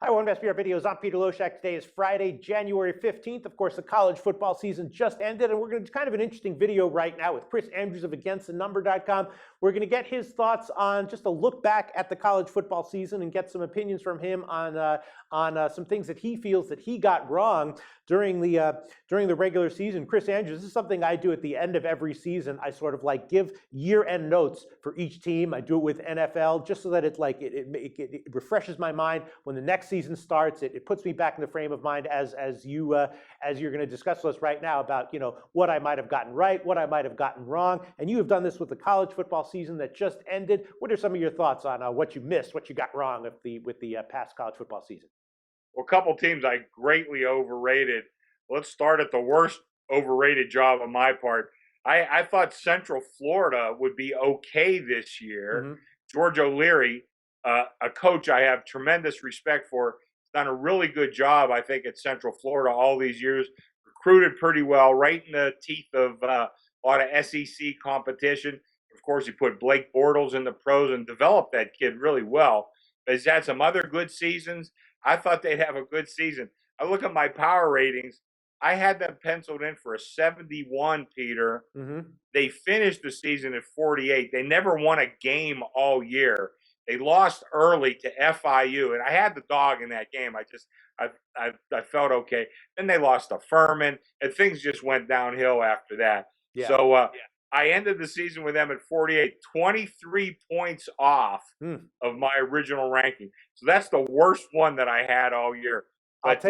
Hi, welcome to SBR Videos. I'm Peter Loshak. Today is Friday, January 15th. Of course, the college football season just ended, and we're going to do kind of an interesting video right now with Chris Andrews of AgainstTheNumber.com. We're going to get his thoughts on just a look back at the college football season and get some opinions from him on some things that he feels that he got wrong during the regular season. Chris Andrews, this is something I do at the end of every season. I sort of like give year-end notes for each team. I do it with NFL just so that it refreshes my mind when the next season starts. It puts me back in the frame of mind as you're going to discuss with us right now about what I might have gotten right, what I might have gotten wrong. And you have done this with the college football season that just ended. What are some of your thoughts on what you missed, what you got wrong with the past college football season? Well, a couple teams I greatly overrated. Let's start at the worst overrated job on my part. I thought Central Florida would be okay this year. Mm-hmm. George O'Leary, a coach I have tremendous respect for, has done a really good job, I think, at Central Florida all these years. Recruited pretty well, right in the teeth of a lot of SEC competition. Of course, he put Blake Bortles in the pros and developed that kid really well. But he's had some other good seasons. I thought they'd have a good season. I look at my power ratings. I had them penciled in for a 71, Peter. Mm-hmm. They finished the season at 48. They never won a game all year. They lost early to FIU, and I had the dog in that game. I felt okay. Then they lost to Furman, and things just went downhill after that. Yeah. So I ended the season with them at 48, 23 points off of my original ranking. So that's the worst one that I had all year. But,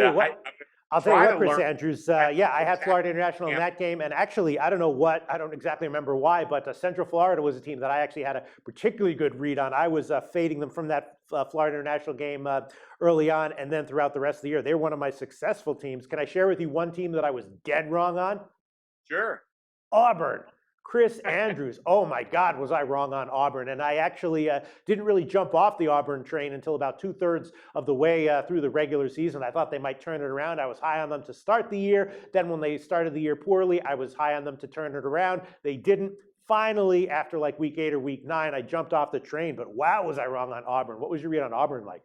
I'll tell you what, Chris Andrews. Yeah, I had Florida International in that game, and actually, I don't exactly remember why, but Central Florida was a team that I actually had a particularly good read on. I was fading them from that Florida International game early on, and then throughout the rest of the year, they were one of my successful teams. Can I share with you one team that I was dead wrong on? Sure. Auburn. Chris Andrews. Oh my God, was I wrong on Auburn? And I actually didn't really jump off the Auburn train until about 2/3 of the way through the regular season. I thought they might turn it around. I was high on them to start the year. Then when they started the year poorly, I was high on them to turn it around. They didn't. Finally, after like week 8 or week 9, I jumped off the train. But wow, was I wrong on Auburn? What was your read on Auburn like?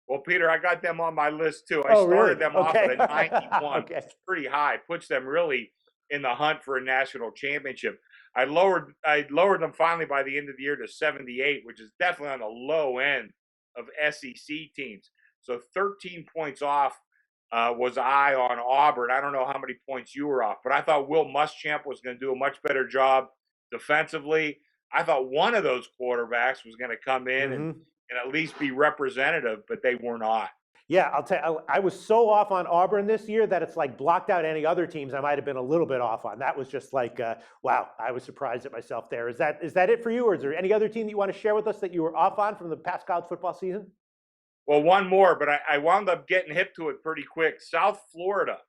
Well, Peter, I got them on my list too. I started them off at a 91. Okay. It's pretty high. Puts them really in the hunt for a national championship. I lowered them finally by the end of the year to 78, which is definitely on the low end of SEC teams. So 13 points off was I on Auburn. I don't know how many points you were off, but I thought Will Muschamp was going to do a much better job defensively. I thought one of those quarterbacks was going to come in and at least be representative, but they were not. Yeah, I'll tell you, I was so off on Auburn this year that it's like blocked out any other teams I might have been a little bit off on. That was just like, wow, I was surprised at myself there. Is that it for you, or is there any other team that you want to share with us that you were off on from the past college football season? Well, one more, but I wound up getting hip to it pretty quick. South Florida.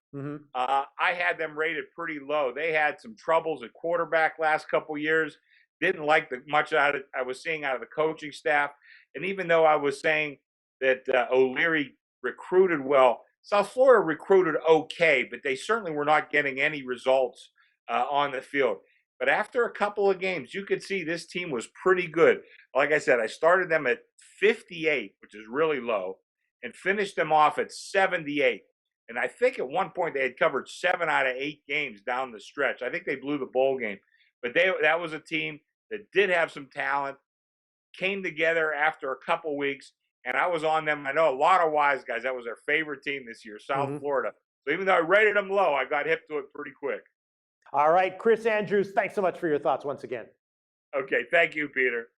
I had them rated pretty low. They had some troubles at quarterback last couple years. Didn't like much I was seeing out of the coaching staff. And even though I was saying that O'Leary recruited well, South Florida recruited okay, but they certainly were not getting any results on the field. But after a couple of games, you could see this team was pretty good. Like I said, I started them at 58, which is really low, and finished them off at 78. And I think at one point they had covered 7 out of 8 games down the stretch. I think they blew the bowl game. But that was a team that did have some talent, came together after a couple weeks, and I was on them. I know a lot of wise guys, that was their favorite team this year, South Florida. So even though I rated them low, I got hip to it pretty quick. All right, Chris Andrews, thanks so much for your thoughts once again. Okay, thank you, Peter.